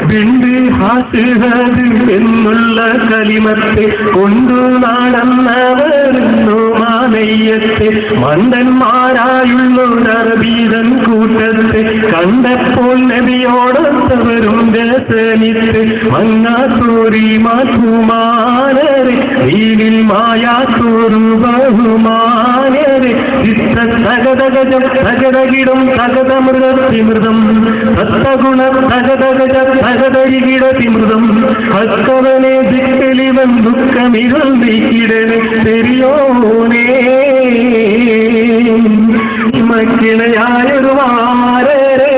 വിണ്ട് ഹാസുഹത് എന്നുള്ള കലിമത്തെ കൊണ്ടു നടന്നവരുന്നു മാനയ്യത്തെ മണ്ടന്മാരായുള്ളൊരബീതൻ കൂട്ടത്തെ കണ്ടപ്പോൾ നബിയോടൊത്തവരും രസനിത്ത് മങ്ങാത്തോറി മാറ്റുമാനരെ വീലിൽ മായാത്തോരു ബഹുമാനരെ തകതകജം തകതകിടം തകതമൃതമൃതം സത്തഗുണ തകതകജ തകതരികിടതിമൃതം ഹസ്തവനെ ദിക്കലിവൻ ദുഃഖമിരുൾ നീക്കിടനെ പെരിയോനേ മക്കിണയായൊരു വാരരേ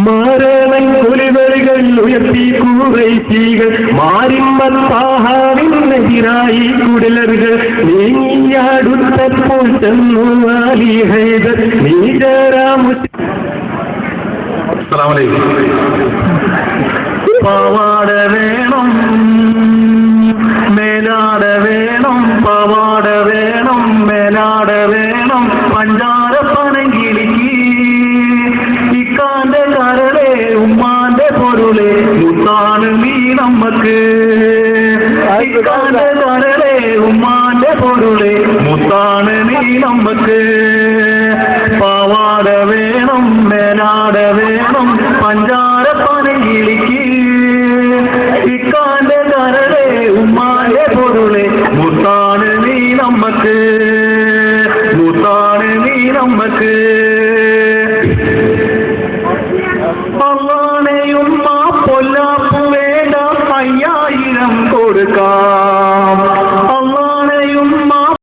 മാരണൻ കൊലിവരികൾ ഉയർത്തി കൂറൈശികൾ മാരിമ്മത്താഹാവിനെതിരായി കുടലറുകൾ നീങ്ങിയാടുത്തപ്പോൾ ചെന്നു അലി ഹൈദർ പാവാട വേണം മേലാട വേണം പാവാട വേണം മേലാട വേണം പഞ്ചാര പനങ്കിളിക്ക് ഇക്കാന്റെ കരളെ ഉമ്മാന്റെ പൊരുളെ മുത്താണ് നീ നമ്മക്ക് ഇക്കാന്റെ കരളെ ഉമ്മാന്റെ പൊരുളെ മുത്താണ് നീ നമ്മക്ക് പാവാട വേണം മേലാട വേണം പഞ്ചാര പനങ്കിളിക്ക് ഇക്കാന്റെ കരളെ ഉമ്മാന്റെ പൊരുളെ മുത്താണ് നീ നമ്മക്ക് മുത്താണ് നീ നമ്മക്ക്